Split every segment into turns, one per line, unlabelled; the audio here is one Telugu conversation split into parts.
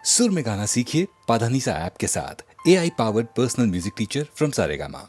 सुर में गाना सीखिए पाधानीसा ऐप के साथ। AI powered personal music teacher from Saregama.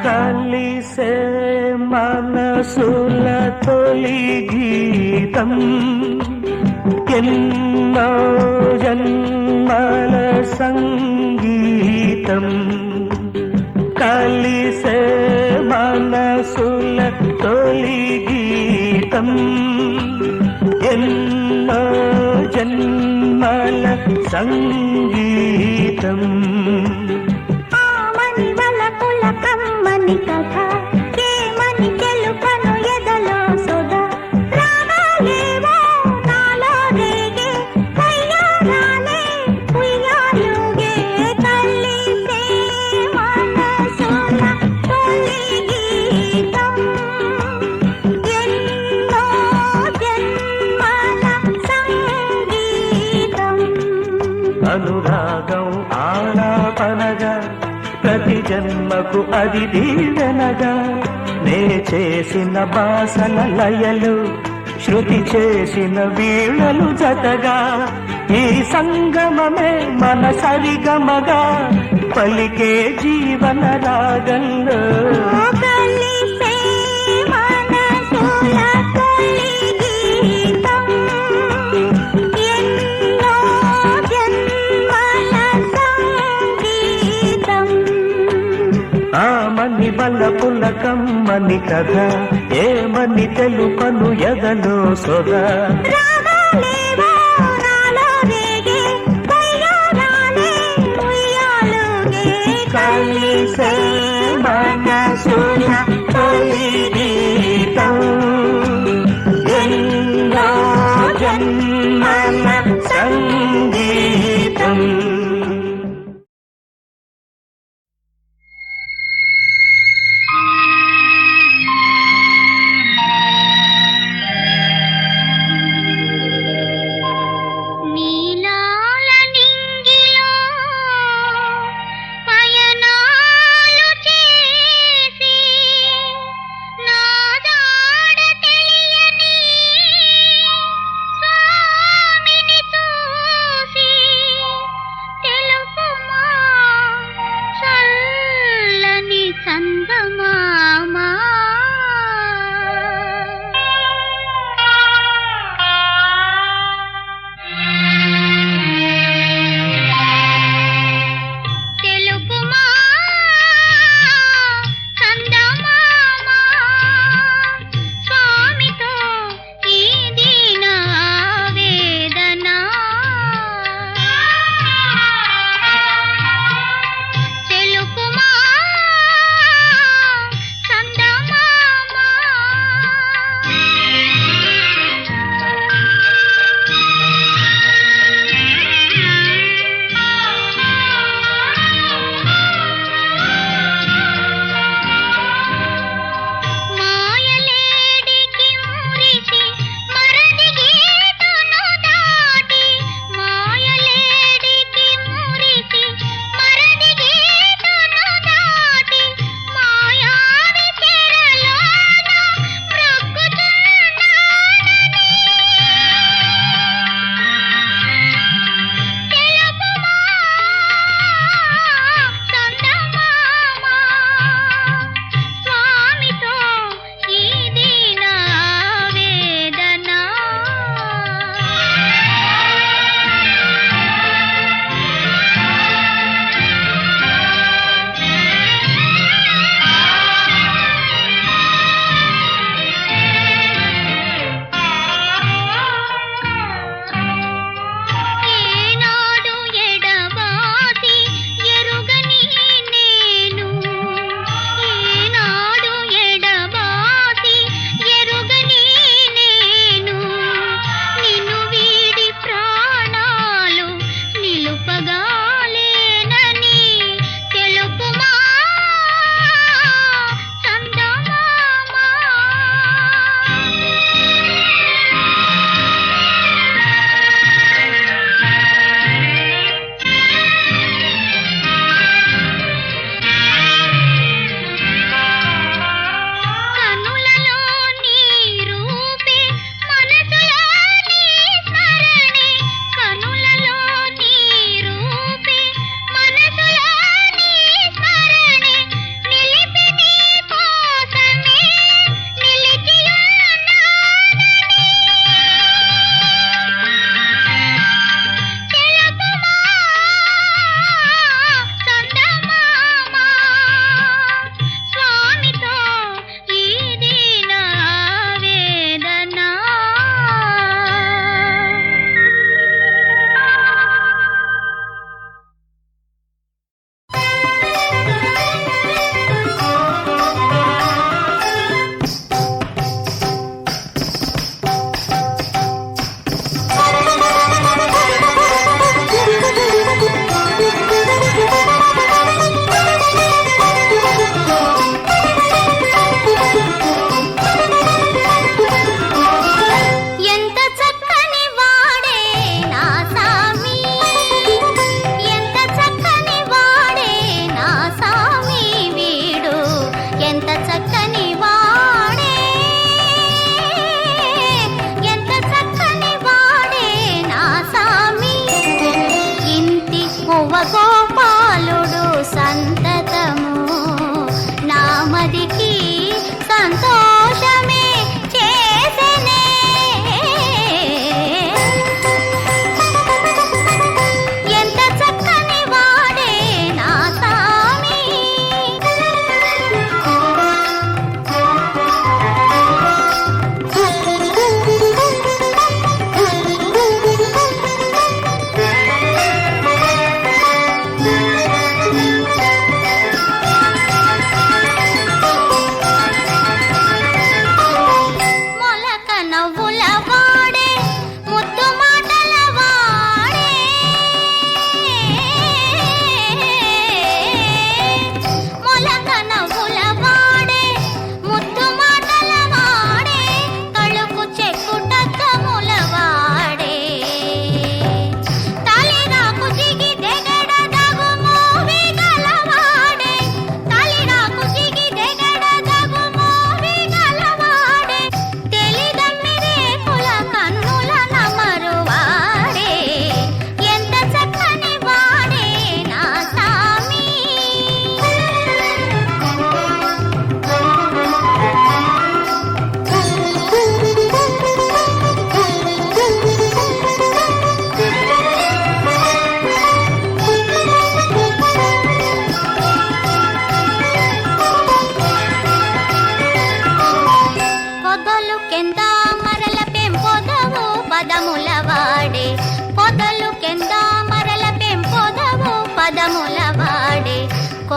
కలిసే మనసుల తొలి గీతం ఎన్నో జన్మల సంగీతం. కలిసే మనసుల తొలి గీతం ఎన్నో జన్మల సంగీతం.
కమ్మని కథ ఏమని తెలుపను ఎదలో సోదా. రాగాలేవో నాలో రేగే వయ్యారాలే ఉయ్యాలుగే. కలిసే మనసుల తొలి గీతం ఎన్నో జన్మల సంగీతం.
అనురాగం ఆలాపనగా ప్రతి జన్మకు అది దీవెనగా. నే చేసిన బాసల లయలు శృతి చేసిన వీణలు జతగా. ఈ సంగమమే మన సరిగమగా పలికే జీవన రాగంలో.
కలిసే మనసుల తొలి గీతం ఎన్నో జన్మల సంగీతం.
ఆమని బలపుల కమ్మని కథ ఏమని తెలుపను ఎదలో సొదా.
రాగాలేవో నాలో రేగే వయ్యారాలే ఉయ్యాలుగే.
కలిసే మనసుల తొలి గీతం ఎన్నో జన్మల సంగీతం.
నీలాల నింగిలో పయనాలు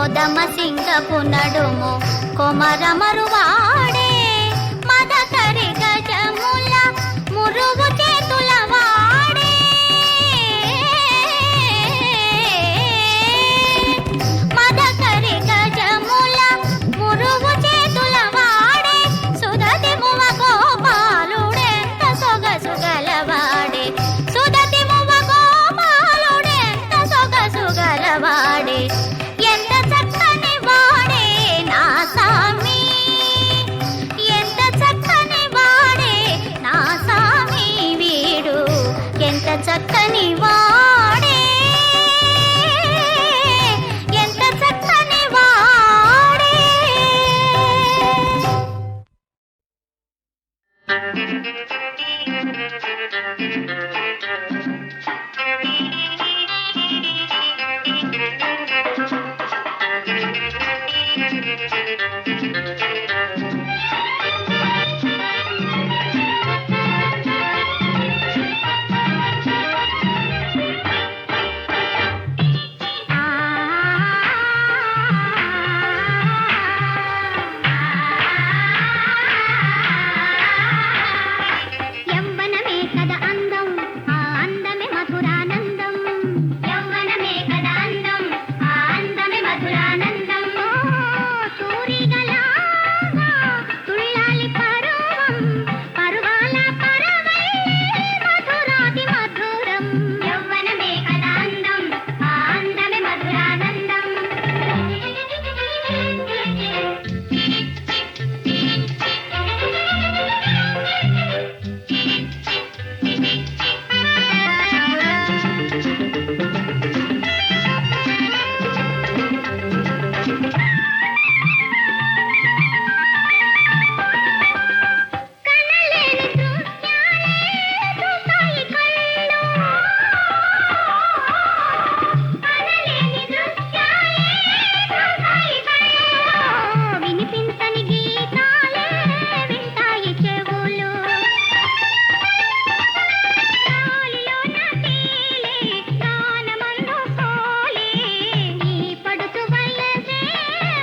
కోదమ సింగపు నడుము కొమరమరు వాడే మదకరి గజముల మురుగు చేతుల వాడే మదకరి గజముల మురుగు చేతుల వాడే సుదతి మువ గోపాలుడెంత సొగసు గలవాడే సుదతి మువ గోపాలుడెంత సొగసు గలవాడే ఎంత చక్కని వాడే నా సామి ఎంత చక్కని వాడే నా సామి వీడు ఎంత చక్కని వాడే ఎంత చక్కని వాడే యవ్వనమే కదా అందం ఆ అందమే మధురానందం యవ్వనమే కదా అందం ఆ అందమే మధురానందం సూరిగలాగా తుళ్ళాలి పరువం పరువాల పరవై మధురాతి మధురం యవ్వనమే కదా అందం ఆ అందమే మధురానందం కనలేని దృశ్యాలే చూస్తాయి కళ్ళు కనలేని దృశ్యాలే చూస్తాయి కళ్ళు వినిపించని గీతాలే వింటాయి చెవులు గాలిలోన తేలే గానమందు సోలే ఈ పడుచు వయసే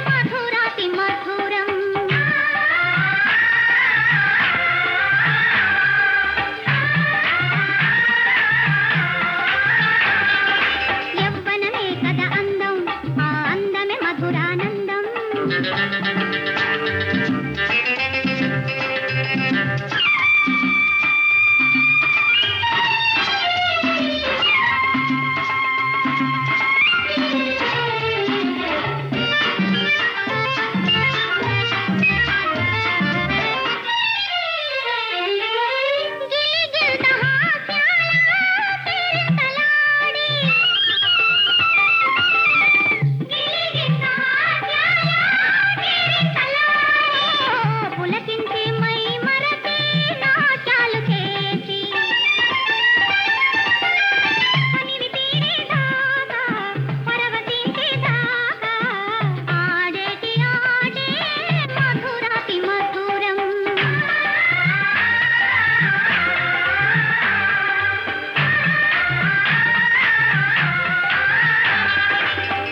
మధురాతి మధురం యవ్వనమే కదా అందం ఆ అందమే మధురానందం గిలిగిల్త హాస్యాల తిరింతలాడి గిలిగిల్త హాస్యాల తిరింతలాడి పులకించి మై మరచి నాట్యాలు చేసి కనివి తీరేదాకా పరవశించేదాకా ఆడేటి ఆడే మధురాతి మధురం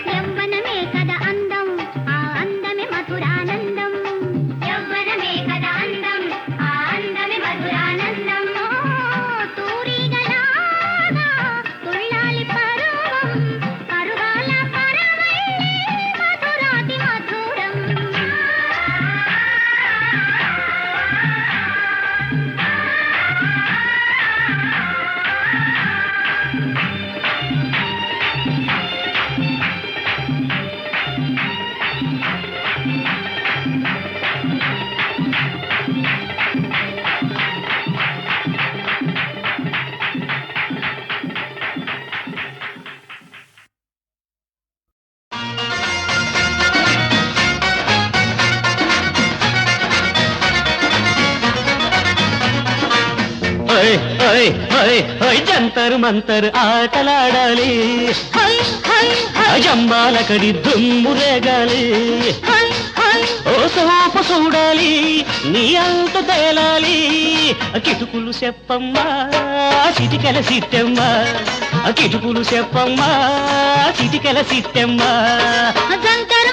యవ్వనమే కదా అందం ఆ అందమే మధురానందం యవ్వనమే కదా అందం ఆ అందమే మధురానందం తూరిగలాగా తుళ్ళాలి పరువం పరువాల పరవై మధురాతి మధురం
జంతరు మంతరు ఆటలాడాలి జంబాలకడి దుమ్ము రేగాలి ఓ సోపు చూడాలి నీ అంత తేలాలి కిటుకులు చెప్పమ్మా చిటికెల సిట్టమ్మా కిటుకులు చెప్పమ్మా చిటికెల సిట్టమ్మా
జంతరు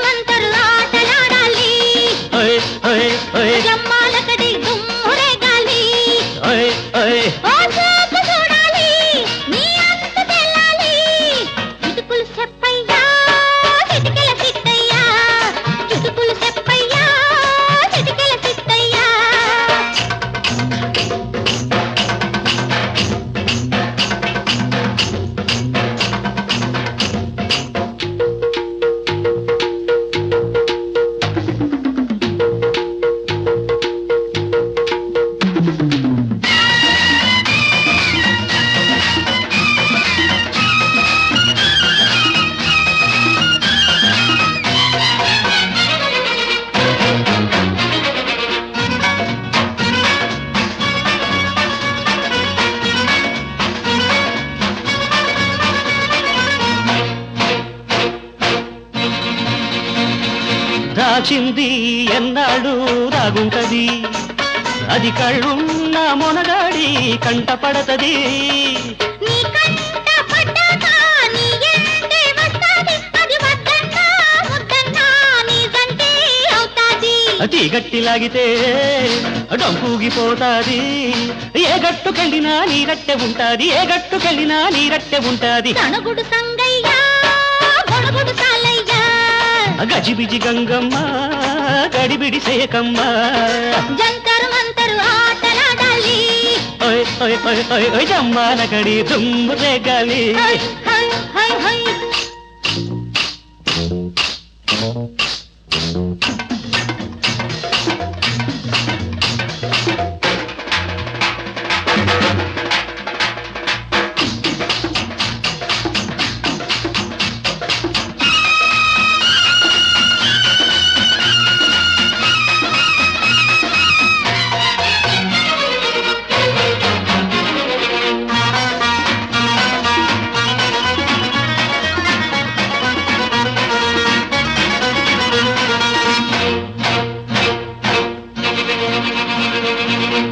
దాచింది ఎన్నాడు దాగుంటది, అది కళ్ళున్న మొనగాడి కంట పడతది.
నీ కంట పడ్డాక నీ ఎంటే వస్తాది, అది వద్దన్నా ముద్దన్నా నీ జంటే అవుతాది.
అతి గట్టి లాగితే డంపూగిపోతాది, ఏ గట్టుకెళ్ళినా నీ రట్టె ఉంటాది, ఏ గట్టుకెళ్ళినా నీ రట్టె ఉంటాది.
తణుగుడు సంగయ్య గొడుగుడు సాలయ్య,
గజిబిజి గంగమ్మ గడిబిడి సేకమ్మ,
జంతరు మంతరు ఆటలాడాలి,
ఓయ్ ఓయ్ ఓయ్ ఓయ్ ఓయ్ జమ్మాల కడి దుమ్ము రేగాలి.
హై హై హై హై.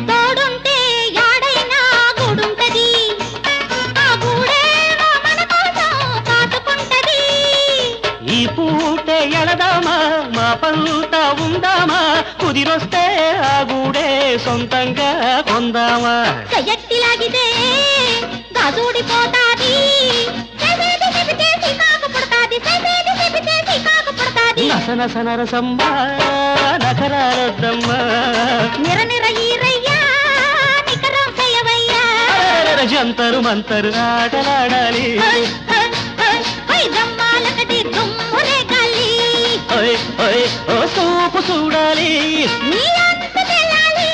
తోడుంటే యాడైనా గూడుంటది, ఆ గూడేమో మన కోసం కాచుకుంటది.
ఈ పూటే ఎళదామా మా పంట ఉందామా, కుదిరొస్తే ఆ గూడే సొంతంగా కొందామా.
చెయ్యట్టి లాగితే గాజూడిపోతాది, చేసేది చెబితే సీకాకు పుడతాది, చేసేది చెబితే సీకాకు పుడతాది.
నసనస నరసమ్మ నఖరాలొద్దమ్మ,
నిర నిర ఈరయ్యా నికరం చేయవయ్యా.
జంతరు మంతరు ఆటలాడాలి,
హై హై హై హై జమ్మాలకటి దుమ్ము రేగాలి,
ఓయ్ ఓయ్ ఓ చూపు చూడాలి,
నీ అంత తెలాలి.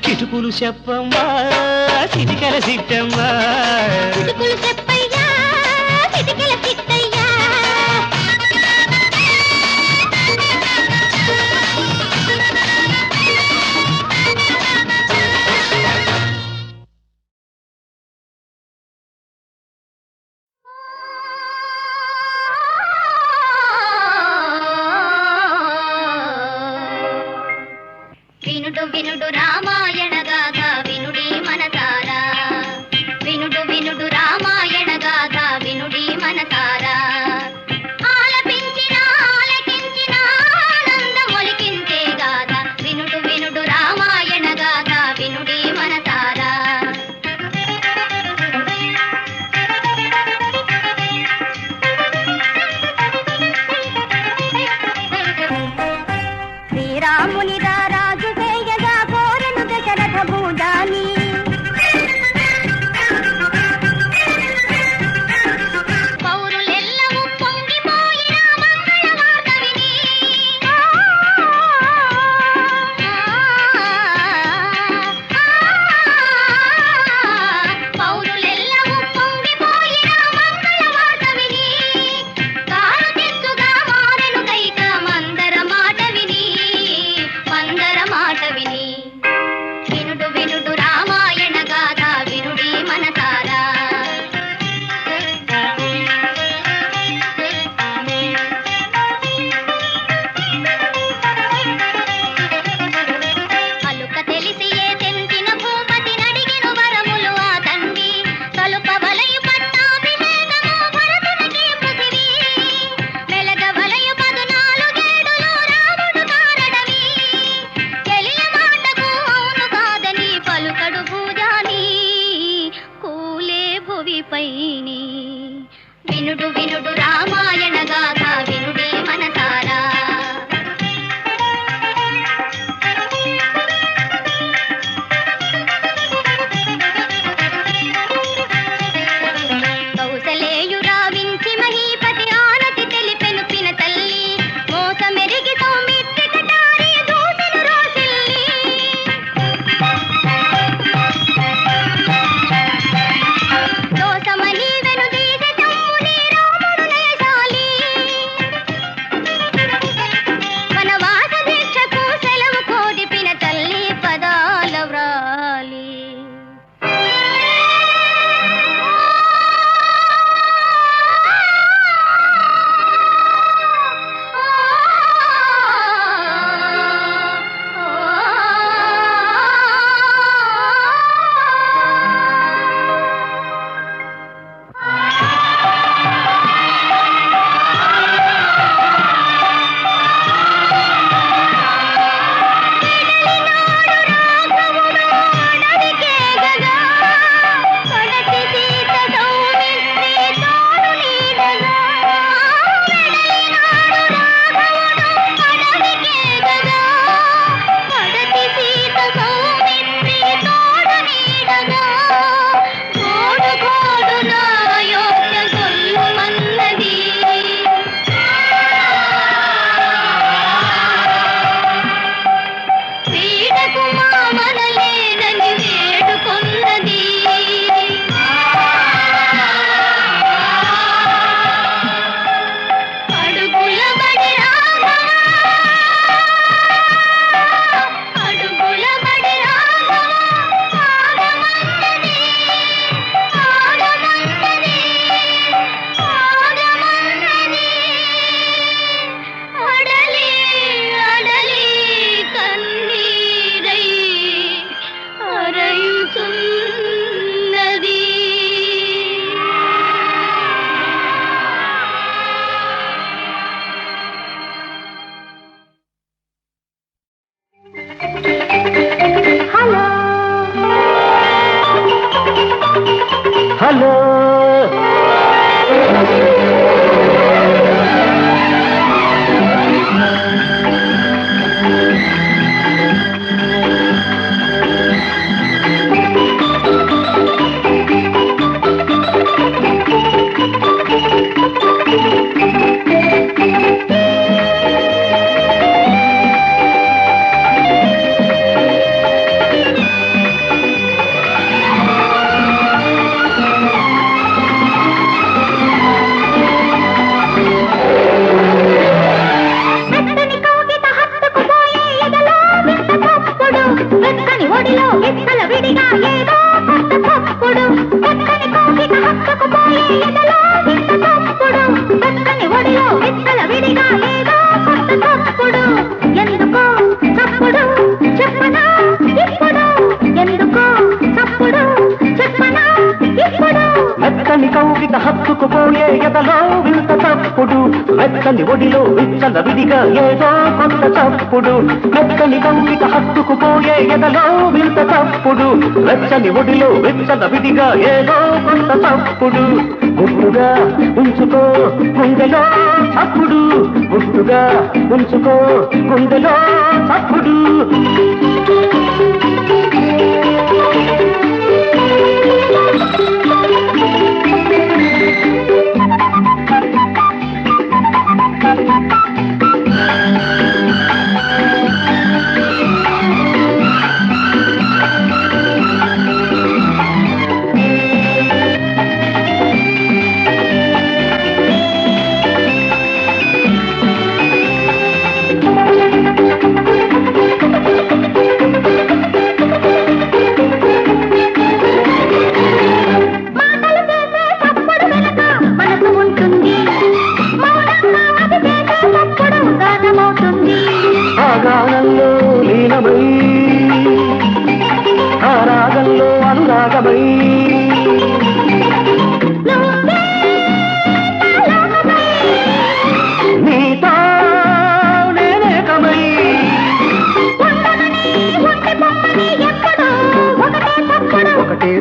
కిటుకులు చెప్పమ్మా చిటికెల సిట్టమ్మా.
చిటుకులు చెప్పయ్యా చిటికెల చిట్టయ్యా. వినుడు వినుడు రామాయణ గాథ వినుడి మనసారా, వినుడు వినుడు రామాయణ గాథ వినుడి మనసారా. ఆలపించిన ఆలకించిన ఆనందమొలికించే గాథ, వినుడు వినుడు రామాయణ గాథ వినుడి మనసారా. శ్రీరామునిదా రాజు చేయగా కోరి
మెత్తని ఒడిలో విచ్చల విడిగా ఏదో కొత్త తప్పుడు మెత్తని కౌగిట హత్తుకుపోయే ఎదలో వింత తప్పుడు వెచ్చని ఒడిలో విచ్చల విడిగా ఏదో కొత్త తప్పుడు గుట్టుగా ఉంచుకో గుండెలో చప్పుడు గుట్టుగా ఉంచుకో గుండెలో చప్పుడు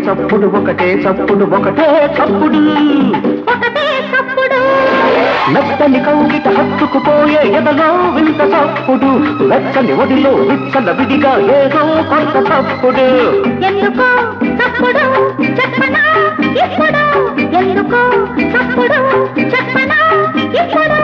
చప్పుడు ఒకటే చప్పుడు ఒకటే చప్పుడు ఒకటే చప్పుడు మెత్తని కౌగిట హత్తుకుపోయే ఎదలో వింత చప్పుడు వెచ్చని ఒడిలో విచ్చల విడిగా ఏదో కొత్త చప్పుడు
ఎందుకో చప్పుడు చెప్పనా ఇప్పుడు ఎందుకో చప్పుడు చెప్పనా ఇప్పుడు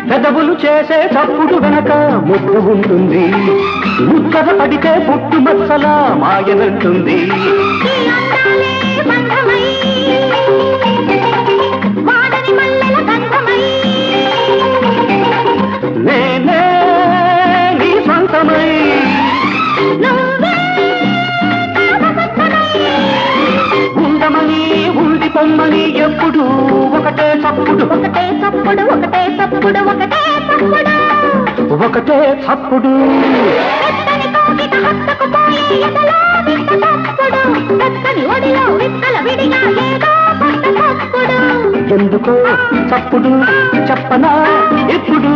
పెదవులు చేసే చప్పుడు వెనక ముద్దు ఉంటుంది ముద్దర పడితే పుట్టు మచ్చల మాయనంటుంది నేనే నీ సొంతమై ఉండమని ఉండి పొమ్మని ఎప్పుడు ఒకటే చప్పుడు
ఒకటే చప్పుడు ఒకటే చప్పుడు ఒకటే చప్పుడు
ఒకటే చప్పుడు
మెత్తని కౌగిట హత్తుకుపోయే ఎదలో వింత చప్పుడు మెత్తని ఒడిలో విత్తల విడిగా ఏదో కొత్త చప్పుడు
ఎందుకో చప్పుడు చెప్పనా ఇప్పుడు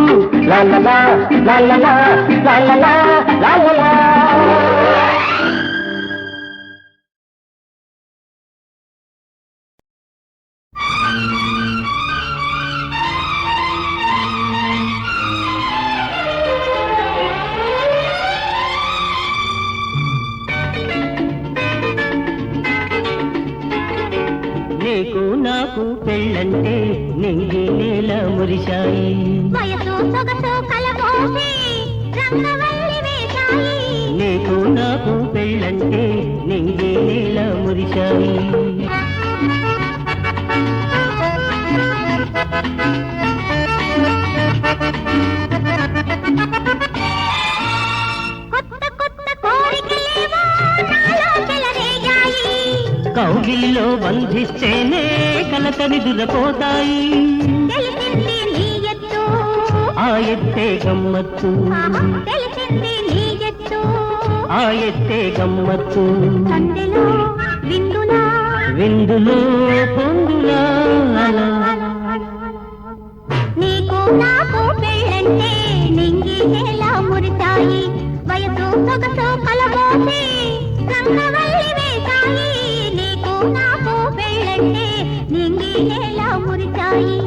లాలలా లాలలా లాలలా లాలలా నీకు నాకు పెళ్ళంటే నింగి నేల మురిశాయి
వయసు సొగసు కలబోసి రంగవల్లి వేశాయి
నీకు నాకు పెళ్ళంటే నింగి నేల మురిశాయి
కొత్త కొత్త కోరికలేవో నాలో చెలరేగాయి
కౌగిలిలో బంధిస్తేనే కలత నిదురపోతాయి
తెలిసింది నీ ఎత్తు
ఆ ఎత్తే గమ్మత్తు
తెలిసింది నీ ఎత్తు
ఆ ఎత్తే గమ్మత్తు
సందెలో విందులా
విందులో పొందులా
నీకు నాకు పెళ్ళంటే నింగి నేల మురిశాయి వయసు సొగసు కలబోసి రంగవల్లి వేశాయి నీకు నాకు పెళ్ళంటే నింగి నేల మురిశాయి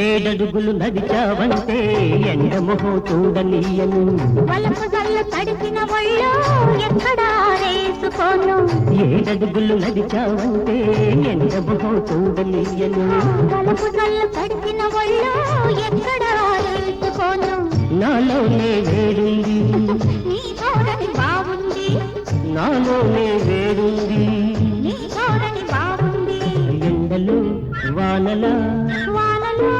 ఏడడుగులు నడిచావంటే ఎండ మొహం చూడనీయను.
వలపు జల్లు తడిసిన ఒళ్ళు ఎక్కడా వేసుకోను.
ఏడడుగులు నడిచావంటే ఎండ మొహం చూడనీయను.
వలపు జల్లు తడిసిన ఒళ్ళు ఎక్కడా వేసుకోను.
నాలోనే వేడుంది,
నీ ధోరణి బాగుంది.
నాలోనే వేడుంది,
నీ ధోరణి బాగుంది.
ఎండలు వానలా
వానలో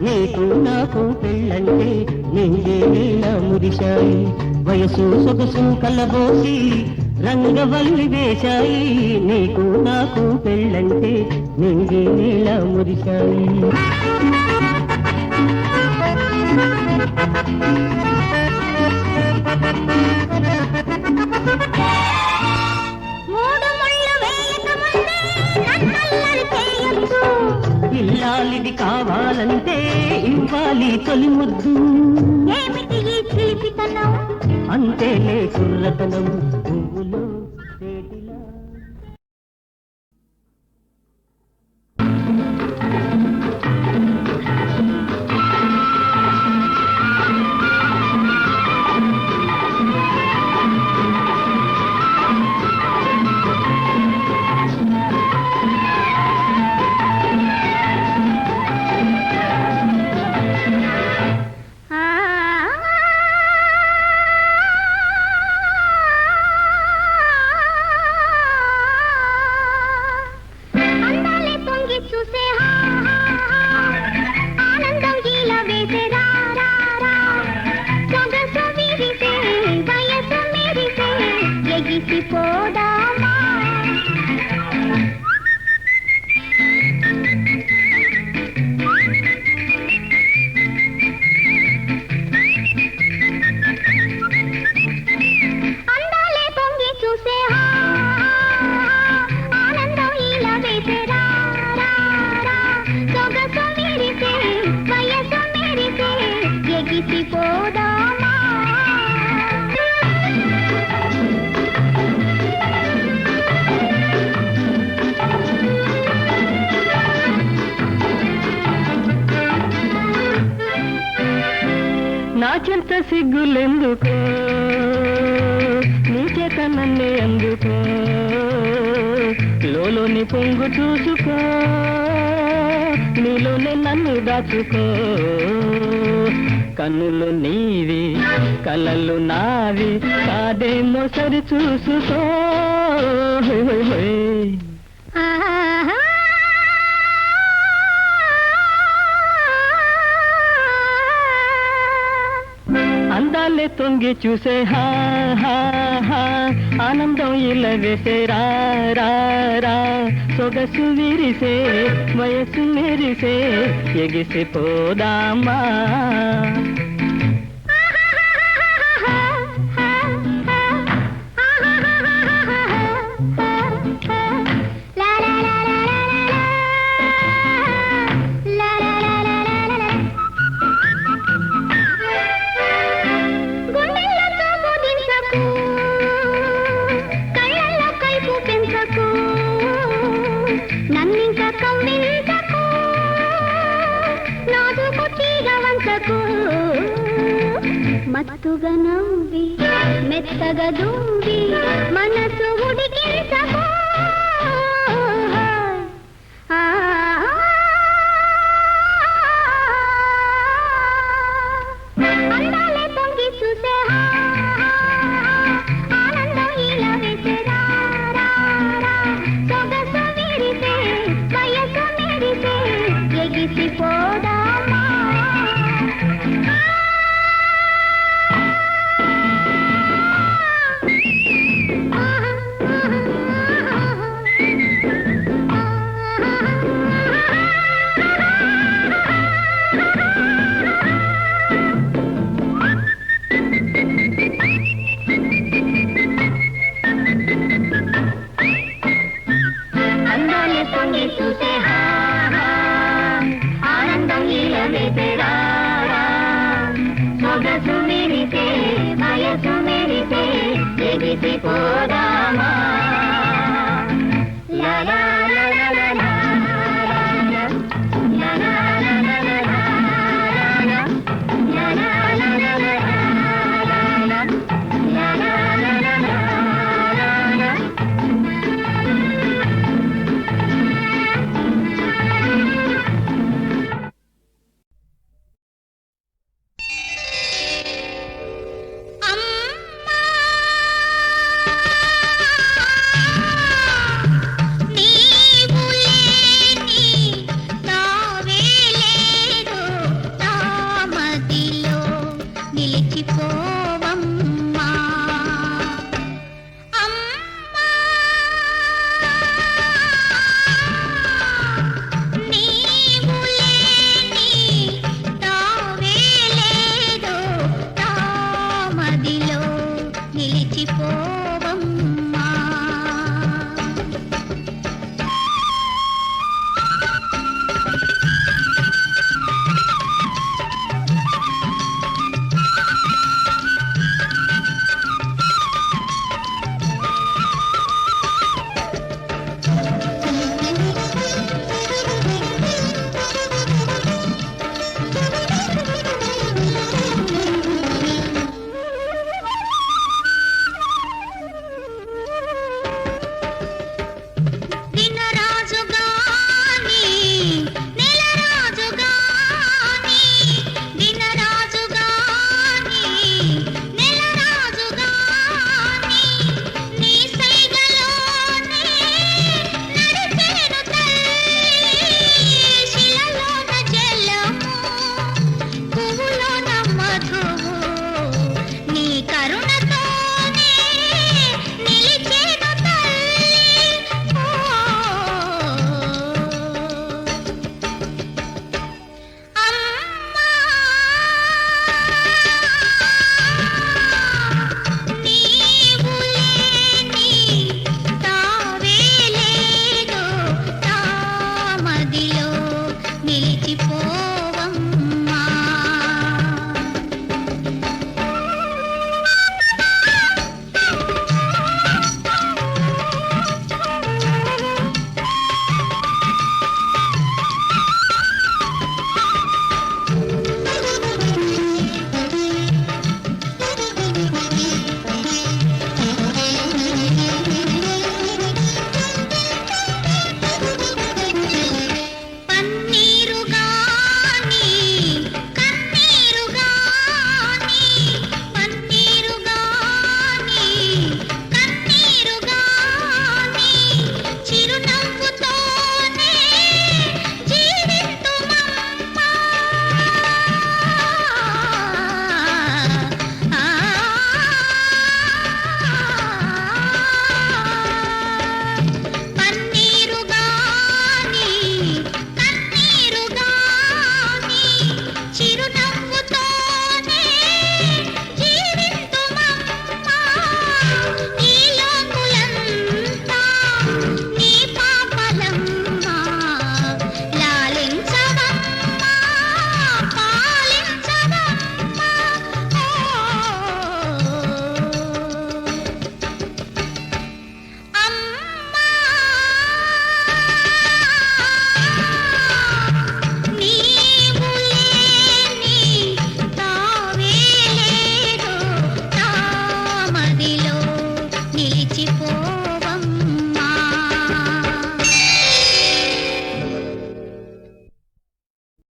నీకు నాకు పెళ్ళంటే నిండే నీళ్ళ మురిశాయి. వయసు సొగసు కలబోసి రంగవల్లి వేశాయి. నీకు నాకు పెళ్ళంటే నిండే నీళ్ళ మురిశాయి.
మూడు ముళ్ళు వేయక ముందే నన్నల్లరి చేయొద్దు.
ఇల్లాలిది కావాలంటే ఇవ్వాలి తొలి ముద్దు.
ఏమిటి ఈ చిలిపితనం?
అంతేలే కుర్రతనం పువ్వులో తేటిలా.
అందాలే తొంగి చూసే ఆనందం ఇలా వేసే రా రా రా. సొగసు విరిసే వయసు మెరిసే ఎగిసిపోదామా. అందాలే తొంగి చూసే ఆనందం ఇలా వేసే రా రా రా. సొగసు మెరిసే వయసు మెరిసే ఎగిసిపోదామా.
నా చెంత సిగ్గులెందుకో, నీ చేత నన్నే అందుకో. లోలోని పొంగు చూసుకో, నీలోనే నన్ను దాచుకో. కన్నులు నీవి కలలు నావి కాదేమో సరి చూసుకో. హోయ్ హోయ్ హోయ్. అందాలే తొంగి చూసే హా హా హా. ఆనందం ఇలా వేసే రా రా రా. సొగసు విరిసే వయసు మెరిసే ఎగిసిపోదామా.
గుండెల్లో చూపు దించకు, కళ్ళల్లో కైపు పెంచకు, నన్నింక కవ్వించకు, నాదుకు తీగ వంచకు. మత్తుగా నవ్వి మెత్తగా దూవి మనసు